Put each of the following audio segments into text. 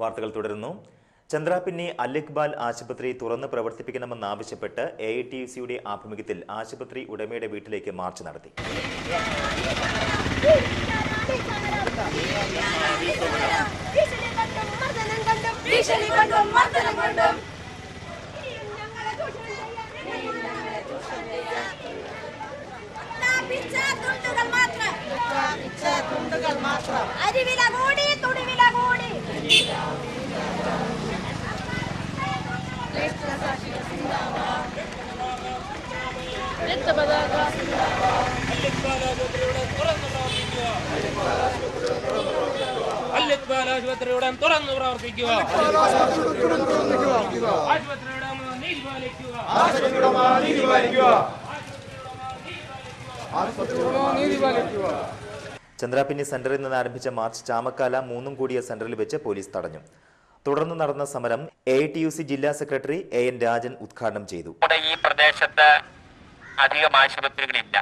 വാർത്തകൾ തുടരുന്നു. ചന്ദ്രാപിന്നി അൽ-ഇഖ്ബാൽ ആശുപത്രി തുറന്ന് പ്രവർത്തിപ്പിക്കണമെന്നാവശ്യപ്പെട്ട് AITUC-യുടെ ആഭിമുഖ്യത്തിൽ ആശുപത്രി ഉടമയുടെ വീട്ടിലേക്ക് മാർച്ച് നടത്തി. അൽ-ഇഖ്ബാൽ ആശുപത്രിയുടെ തുറന്നു പ്രവർത്തിക്കുക. ചന്ദ്രാപിന്നി സെന്ററിൽ നിന്ന് ആരംഭിച്ച മാർച്ച് ചാമക്കാല 3 കൂടിയ സെന്ററിൽ വെച്ച് പോലീസ് തടഞ്ഞു. തുടർന്ന് നടന്ന സമരം AITUC ജില്ലാ സെക്രട്ടറി AN രാജൻ ഉദ്ഘാടനം ചെയ്തു. ഈ പ്രദേശത്ത് അധികം ആശുപത്രികളില്ല.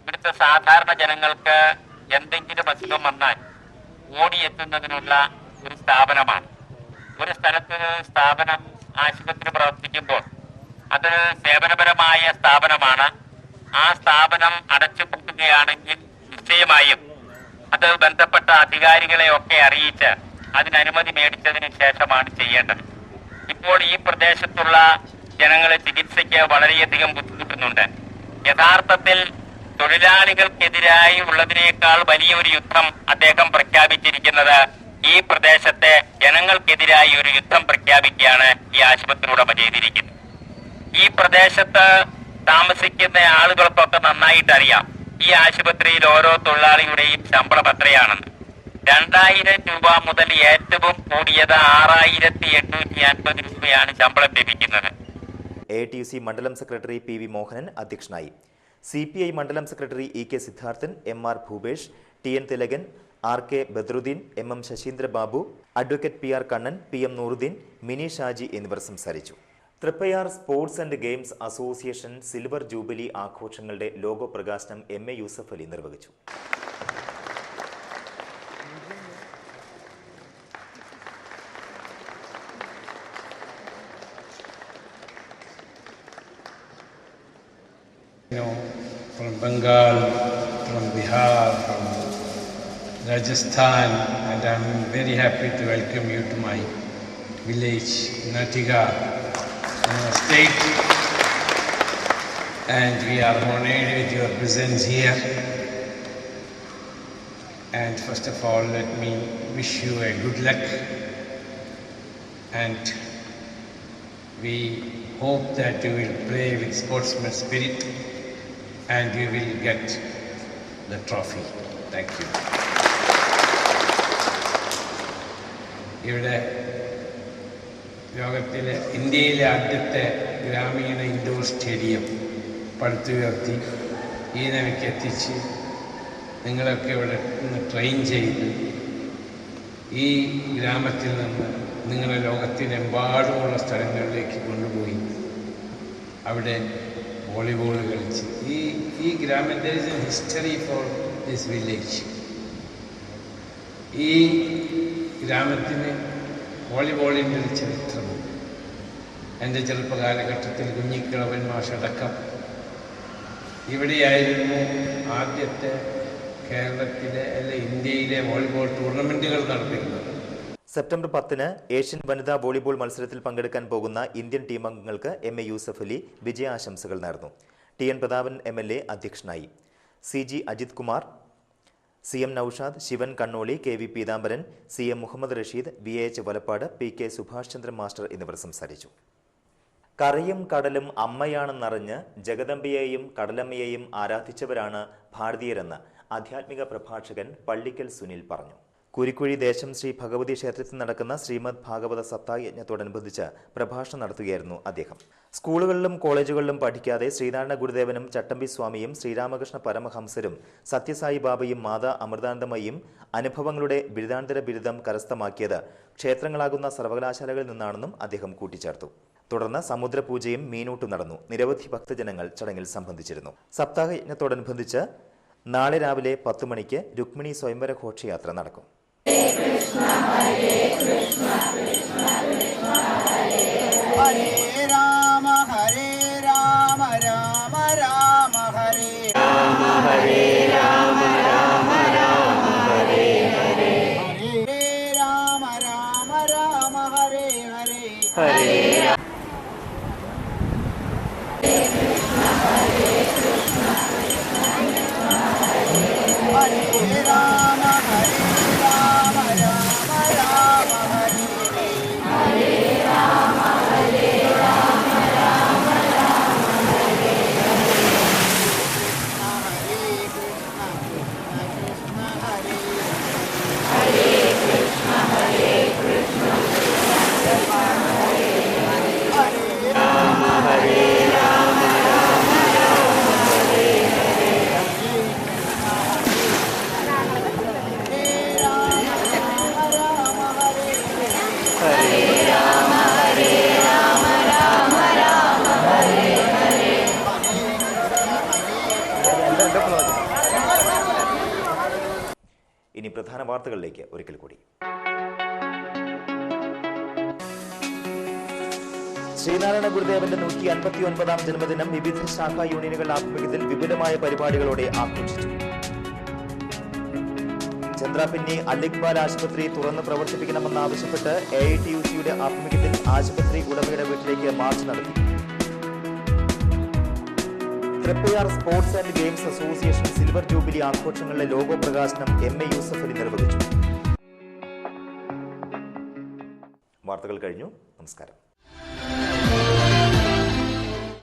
ഇവിടുത്തെ സാധാരണ ജനങ്ങൾക്ക് എന്തെങ്കിലും അസുഖം വന്നാൽ ഓടിയെത്തുന്നതിനുള്ള ഒരു സ്ഥാപനമാണ്. ഒരു സ്ഥലത്ത് സ്ഥാപനം ആശുപത്രി പ്രവർത്തിക്കുമ്പോൾ അത് സേവനപരമായ സ്ഥാപനമാണ്. ആ സ്ഥാപനം അടച്ചുപൂട്ടുകയാണെങ്കിൽ നിശ്ചയമായും അത് ബന്ധപ്പെട്ട അധികാരികളെ ഒക്കെ അറിയിച്ച് അതിന് അനുമതി മേടിച്ചതിന് ശേഷമാണ് ചെയ്യേണ്ടത്. ഇപ്പോൾ ഈ പ്രദേശത്തുള്ള ജനങ്ങളെ ചികിത്സയ്ക്ക് വളരെയധികം ബുദ്ധിമുട്ടുന്നുണ്ട്. യഥാർത്ഥത്തിൽ തൊഴിലാളികൾക്കെതിരായി ഉള്ളതിനേക്കാൾ വലിയൊരു യുദ്ധം അദ്ദേഹം പ്രഖ്യാപിച്ചിരിക്കുന്നത് ഈ പ്രദേശത്തെ ജനങ്ങൾക്കെതിരായി ഒരു യുദ്ധം പ്രഖ്യാപിക്കുകയാണ് ഈ ആശുപത്രി ഉടമ ചെയ്തിരിക്കുന്നത്. ഈ പ്രദേശത്ത് താമസിക്കുന്ന ആളുകൾക്കൊക്കെ നന്നായിട്ട് അറിയാം ഈ ആശുപത്രിയിൽ ഓരോ തൊഴിലാളിയുടെയും ശമ്പളം എത്രയാണെന്ന്. 2000 രൂപ മുതൽ ഏറ്റവും കൂടിയത് 6850 രൂപയാണ് ശമ്പളം ലഭിക്കുന്നത്. AITUC മണ്ഡലം സെക്രട്ടറി PV മോഹനൻ അധ്യക്ഷനായി. CPI മണ്ഡലം secretary EK Siddharthan, MR Bhupesh, TN Thilakan, RK Badruddin, MM Sasheendra Babu, advocate PR Kannan, PM Nooruddin, Mini Shaji എന്നിവർ സംസാരിച്ചു. Thriprayar sports and games association silver jubilee ആഘോഷങ്ങളുടെ ലോഗോ പ്രകാശനം MA യൂസഫ് അലി നിർവഹിച്ചു. From Bengal, from Bihar, from Rajasthan, and I'm very happy to welcome you to my village, Natiga, state. And we are honored with your presence here. And first of all, let me wish you a good luck. And we hope that you will play with sportsman spirit and you will get the trophy. Thank you. ഇവിടെ ലോകത്തിലെ ഇന്ത്യയിലെ ആദ്യത്തെ ഗ്രാമീണ indoor stadium പടുത്തുയർത്തി ഈ നിലയ്ക്ക് എത്തിച്ച് നിങ്ങളൊക്കെ ഇവിടെ നിന്ന് ട്രെയിൻ ചെയ്ത് ഈ ഗ്രാമത്തിൽ നിന്ന് നിങ്ങളെ ലോകത്തിനെമ്പാടുമുള്ള സ്ഥലങ്ങളിലേക്ക് കൊണ്ടുപോയി അവിടെ വോളിബോൾ കളിച്ച് ഈ ഗ്രാമം there is a history for this village. ഈ ഗ്രാമത്തിന് വോളിബോളിൻ്റെ ഒരു ചരിത്രമുണ്ട്. എൻ്റെ ചെറുപ്പകാലഘട്ടത്തിൽ കുഞ്ഞിക്കിളവൻ മാഷടക്കം ഇവിടെയായിരുന്നു ആദ്യത്തെ കേരളത്തിലെ അല്ലെ ഇന്ത്യയിലെ വോളിബോൾ ടൂർണമെൻറ്റുകൾ നടത്തിയിരുന്നത്. സെപ്റ്റംബർ 10 ഏഷ്യൻ വനിതാ വോളിബോൾ മത്സരത്തിൽ പങ്കെടുക്കാൻ പോകുന്ന ഇന്ത്യൻ ടീം അംഗങ്ങൾക്ക് MA യൂസഫ് അലി വിജയാശംസകൾ നേർന്നു. TN പ്രതാപൻ MLA അധ്യക്ഷനായി. CG Ajith Kumar, CM Noushad, Sivan Kannoli, KV Peethambaran, CM Muhammed Rasheed, VH Valappad, PK Subhash Chandra master എന്നിവർ സംസാരിച്ചു. കരയും കടലും അമ്മയാണെന്നറിഞ്ഞ് ജഗദംബയെയും കടലമ്മയെയും ആരാധിച്ചവരാണ് ഭാരതീയരെന്ന് ആധ്യാത്മിക പ്രഭാഷകൻ പള്ളിക്കൽ സുനിൽ പറഞ്ഞു. കുരിക്കുഴി ദേശം ശ്രീ ഭഗവതി ക്ഷേത്രത്തിൽ നടക്കുന്ന ശ്രീമദ് ഭാഗവത സപ്താഹയജ്ഞത്തോടനുബന്ധിച്ച് പ്രഭാഷണം നടത്തുകയായിരുന്നു അദ്ദേഹം. സ്കൂളുകളിലും കോളേജുകളിലും പഠിക്കാതെ ശ്രീനാരായണ ഗുരുദേവനും ചട്ടമ്പി സ്വാമിയും ശ്രീരാമകൃഷ്ണ പരമഹംസരും സത്യസായി ബാബയും മാതാ അമൃതാനന്ദമയും അനുഭവങ്ങളുടെ ബിരുദാനന്തര ബിരുദം കരസ്ഥമാക്കിയത് ക്ഷേത്രങ്ങളാകുന്ന സർവകലാശാലകളിൽ നിന്നാണെന്നും അദ്ദേഹം കൂട്ടിച്ചേർത്തു. തുടർന്ന് സമുദ്രപൂജയും മീനൂട്ടും നടന്നു. നിരവധി ഭക്തജനങ്ങൾ ചടങ്ങിൽ സംബന്ധിച്ചിരുന്നു. സപ്താഹയജ്ഞത്തോടനുബന്ധിച്ച് നാളെ രാവിലെ 10 മണിക്ക് രുക്മിണി സ്വയംവര ഘോഷയാത്ര നടക്കും. राम राम राम हरे राम हरे राम राम राम हरे हरे हरे राम राम राम हरे हरे हरे हरे राम राम राम हरे हरे राम हरे राम राम राम हरे हरे कृष्ण हरे कृष्ण हरे राम हरे राम राम राम हरे हरे ഇനി പ്രധാന വാർത്തകളിലേക്ക് ഒരിക്കൽ കൂടി. ശ്രീനാരായണ ഗുരുദേവന്റെ 159ാം ജന്മദിനം വിവിധ ശാഖാ യൂണിയനുകളുടെ ആഭിമുഖ്യത്തിൽ വിപുലമായ പരിപാടികളോടെ ആഘോഷിച്ചു. ചന്ദ്രാപിന്നി അൽ-ഇഖ്ബാൽ ആശുപത്രി തുറന്ന് പ്രവർത്തിപ്പിക്കണമെന്നാവശ്യപ്പെട്ട് AITUC-യുടെ ആഭിമുഖ്യത്തിൽ ആശുപത്രി ഉടമയുടെ വീട്ടിലേക്ക് മാർച്ച് നടത്തി. Triprayar sports and games association silver jubilee ആഘോഷങ്ങളിലെ ലോഗോ പ്രകാശനം MA യൂസഫ് അലി നിർവഹിച്ചു. വാർത്തകൾ കഴിഞ്ഞു. നമസ്കാരം.